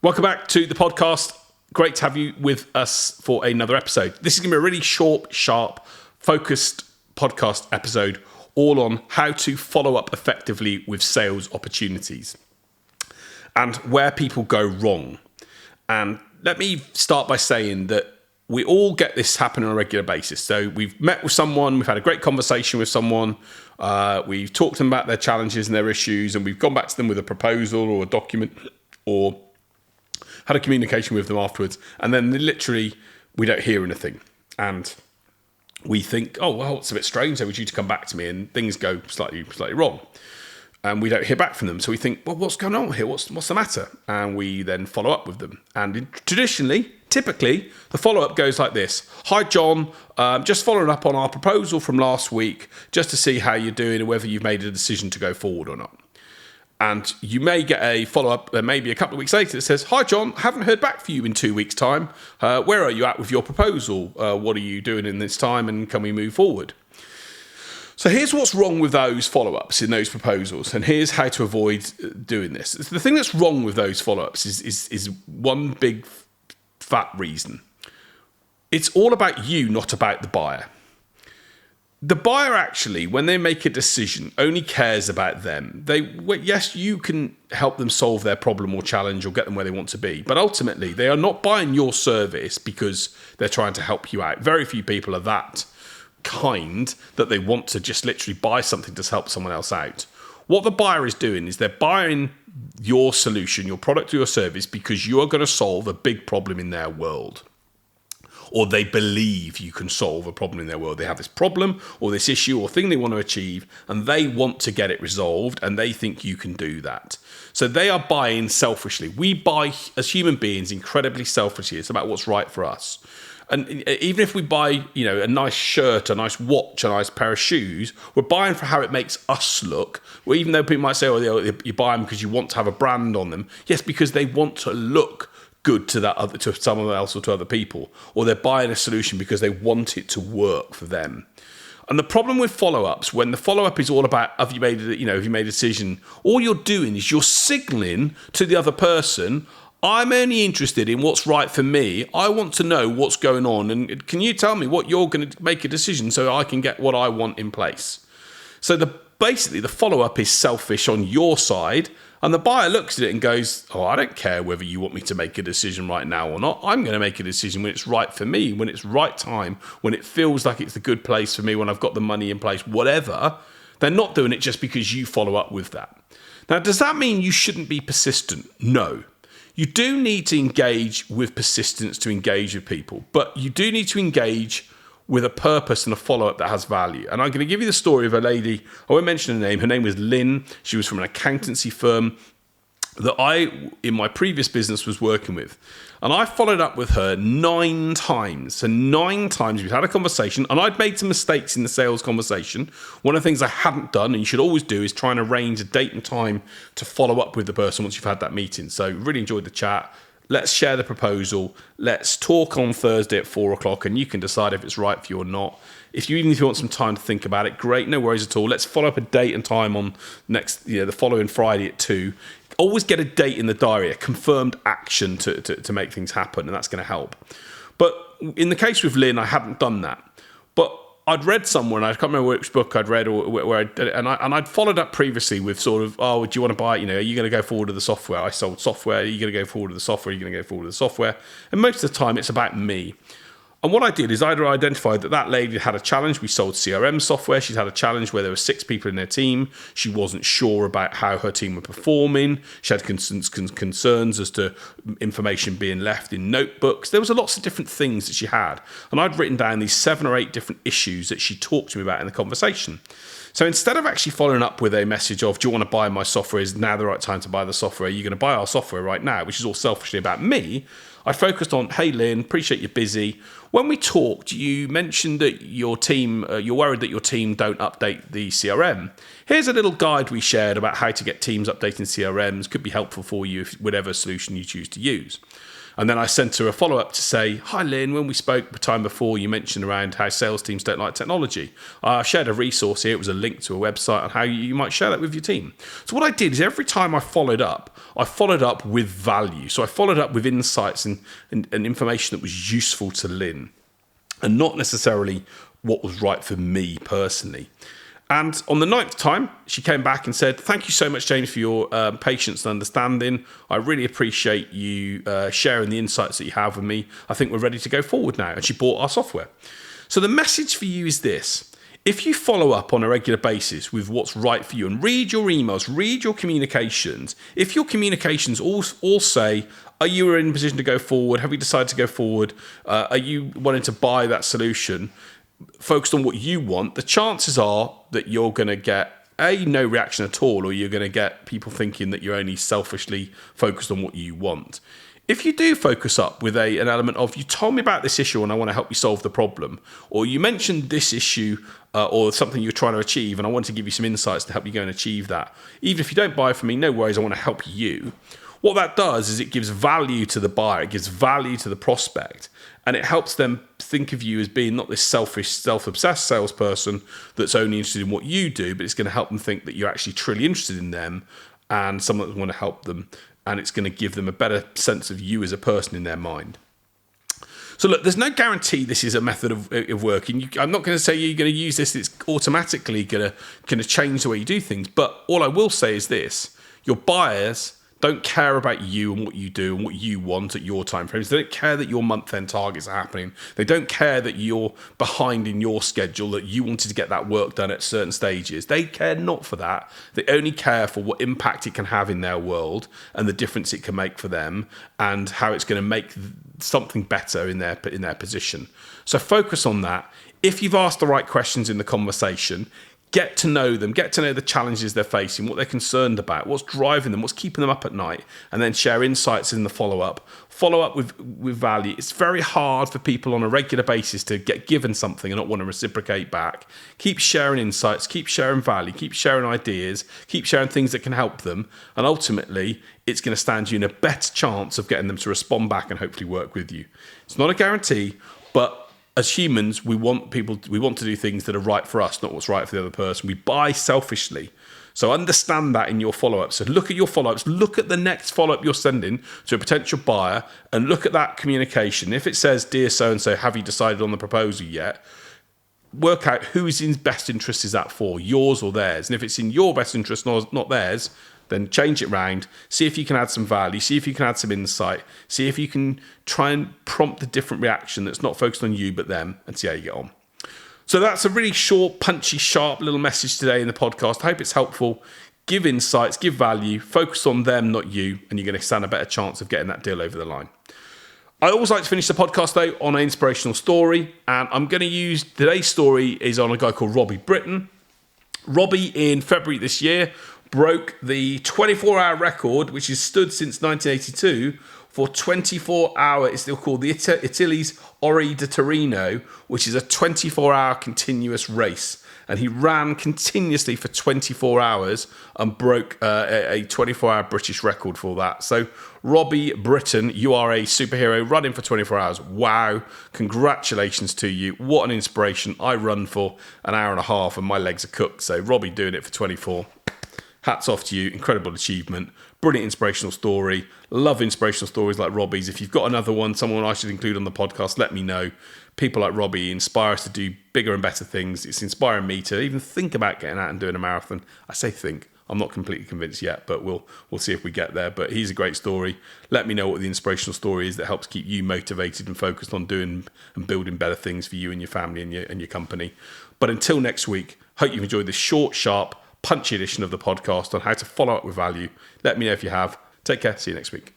Welcome back to the podcast. Great to have you with us for another episode. This is going to be a really short, sharp, focused podcast episode all on how to follow up effectively with sales opportunities and where people go wrong. And let me start by saying that we all get this happen on a regular basis. So we've met with someone, we've had a great conversation with someone, we've talked to them about their challenges and their issues, and we've gone back to them with a proposal or a document or had a communication with them afterwards, and then literally we don't hear anything. And we think, oh, well, it's a bit strange. They were due to come back to me, and things go slightly wrong. And we don't hear back from them. So we think, well, what's going on here? What's the matter? And we then follow up with them. And typically, the follow-up goes like this. Hi, John. Just following up on our proposal from last week, just to see how you're doing and whether you've made a decision to go forward or not. And you may get a follow-up maybe a couple of weeks later that says, hi, John, haven't heard back from you in 2 weeks' time. Where are you at with your proposal? What are you doing in this time, and can we move forward? So here's what's wrong with those follow-ups in those proposals, and here's how to avoid doing this. The thing that's wrong with those follow-ups is one big fat reason. It's all about you, not about the buyer. The buyer actually, when they make a decision, only cares about them. Yes, you can help them solve their problem or challenge or get them where they want to be, but ultimately they are not buying your service because they're trying to help you out. Very few people are that kind that they want to just literally buy something to help someone else out. What the buyer is doing is they're buying your solution, your product or your service, because you are going to solve a big problem in their world. Or they believe you can solve a problem in their world. They have this problem or this issue or thing they want to achieve, and they want to get it resolved, and they think you can do that. So they are buying selfishly. We buy, as human beings, incredibly selfishly. It's about what's right for us. And even if we buy, a nice shirt, a nice watch, a nice pair of shoes, we're buying for how it makes us look. Well, even though people might say, you buy them because you want to have a brand on them. Yes, because they want to look good to someone else or to other people, or they're buying a solution because they want it to work for them. And the problem with follow-ups, when the follow-up is all about have you made a decision, all you're doing is you're signaling to the other person, I'm only interested in what's right for me. I want to know what's going on, and can you tell me what you're going to make a decision so I can get what I want in place? So basically the follow-up is selfish on your side. And the buyer looks at it and goes, oh, I don't care whether you want me to make a decision right now or not. I'm going to make a decision when it's right for me, when it's right time, when it feels like it's the good place for me, when I've got the money in place, whatever. They're not doing it just because you follow up with that. Now, does that mean you shouldn't be persistent? No. You do need to engage with persistence to engage with people, but you do need to engage with a purpose and a follow-up that has value. And I'm going to give you the story of a lady, I won't mention her name. Her name was Lynn. She was from an accountancy firm that I, in my previous business, was working with. And I followed up with her 9 times. So 9 times we've had a conversation, and I'd made some mistakes in the sales conversation. One of the things I hadn't done, and you should always do, is try and arrange a date and time to follow up with the person once you've had that meeting. So really enjoyed the chat. Let's share the proposal. Let's talk on Thursday at 4:00, and you can decide if it's right for you or not. If you want some time to think about it, great, no worries at all. Let's follow up a date and time on the following Friday at 2:00. Always get a date in the diary, a confirmed action to make things happen, and that's going to help. But in the case with Lynn, I hadn't done that. But I'd read somewhere, and I can't remember which book I'd read or where I did it, and I'd followed up previously with sort of, oh, do you want to buy, are you going to go forward with the software? I sold software. Are you going to go forward with the software? Are you going to go forward with the software? And most of the time, it's about me. And what I did is I'd identified that lady had a challenge. We sold CRM software. She'd had a challenge where there were 6 people in her team. She wasn't sure about how her team were performing. She had concerns as to information being left in notebooks. There was lots of different things that she had. And I'd written down these 7 or 8 different issues that she talked to me about in the conversation. So instead of actually following up with a message of, do you want to buy my software? Is now the right time to buy the software? Are you going to buy our software right now? Which is all selfishly about me. I focused on, hey, Lynn, appreciate you're busy. When we talked, you mentioned that your team, you're worried that your team don't update the CRM. Here's a little guide we shared about how to get teams updating CRMs. Could be helpful for you if whatever solution you choose to use. And then I sent her a follow-up to say, hi, Lynn, when we spoke the time before, you mentioned around how sales teams don't like technology. I shared a resource here. It was a link to a website on how you might share that with your team. So what I did is every time I followed up with value. So I followed up with insights and information that was useful to Lynn and not necessarily what was right for me personally. And on the 9th time, she came back and said, thank you so much, James, for your patience and understanding. I really appreciate you sharing the insights that you have with me. I think we're ready to go forward now. And she bought our software. So the message for you is this. If you follow up on a regular basis with what's right for you and read your emails, read your communications, if your communications all say, are you in a position to go forward? Have you decided to go forward? Are you wanting to buy that solution? Focused on what you want, the chances are that you're going to get no reaction at all, or you're going to get people thinking that you're only selfishly focused on what you want. If you do focus up with an element of, you told me about this issue and I want to help you solve the problem, or you mentioned this issue or something you're trying to achieve and I want to give you some insights to help you go and achieve that. Even if you don't buy from me, no worries, I want to help you. What that does is it gives value to the buyer, it gives value to the prospect, and it helps them think of you as being not this selfish, self-obsessed salesperson that's only interested in what you do, but it's going to help them think that you're actually truly interested in them and someone that want to help them, and it's going to give them a better sense of you as a person in their mind. So look, there's no guarantee this is a method of working. I'm not going to say you're going to use this, it's automatically going to change the way you do things, but all I will say is this. Your buyers don't care about you and what you do and what you want at your time frames. They don't care that your month-end targets are happening. They don't care that you're behind in your schedule, that you wanted to get that work done at certain stages. They care not for that. They only care for what impact it can have in their world and the difference it can make for them and how it's going to make something better in their position. So focus on that. If you've asked the right questions in the conversation, get to know them, get to know the challenges they're facing, what they're concerned about, what's driving them, what's keeping them up at night, and then share insights in the follow-up. Follow up with value. It's very hard for people on a regular basis to get given something and not want to reciprocate back. Keep sharing insights, keep sharing value, keep sharing ideas, keep sharing things that can help them, and ultimately, it's going to stand you in a better chance of getting them to respond back and hopefully work with you. It's not a guarantee, but as humans, we want to do things that are right for us, not what's right for the other person. We buy selfishly. So understand that in your follow-ups. So look at your follow-ups. Look at the next follow-up you're sending to a potential buyer and look at that communication. If it says, dear so-and-so, have you decided on the proposal yet? Work out whose best interest is that for, yours or theirs. And if it's in your best interest, not theirs, then change it round, see if you can add some value, see if you can add some insight, see if you can try and prompt a different reaction that's not focused on you but them, and see how you get on. So that's a really short, punchy, sharp little message today in the podcast. I hope it's helpful. Give insights, give value, focus on them, not you, and you're going to stand a better chance of getting that deal over the line. I always like to finish the podcast, though, on an inspirational story, and I'm going to use today's story is on a guy called Robbie Britton. Robbie, in February this year, broke the 24-hour record, which has stood since 1982, for 24-hour, it's still called the Italy's Ori di Torino, which is a 24-hour continuous race. And he ran continuously for 24 hours and broke a 24-hour British record for that. So, Robbie Britton, you are a superhero running for 24 hours. Wow. Congratulations to you. What an inspiration. I run for an hour and a half and my legs are cooked. So, Robbie doing it for 24. Hats off to you. Incredible achievement. Brilliant inspirational story. Love inspirational stories like Robbie's. If you've got another one, someone I should include on the podcast, let me know. People like Robbie inspire us to do bigger and better things. It's inspiring me to even think about getting out and doing a marathon. I say think. I'm not completely convinced yet, but we'll see if we get there. But he's a great story. Let me know what the inspirational story is that helps keep you motivated and focused on doing and building better things for you and your family and your company. But until next week, hope you've enjoyed this short, sharp, punchy edition of the podcast on how to follow up with value. Let me know if you have. Take care. See you next week.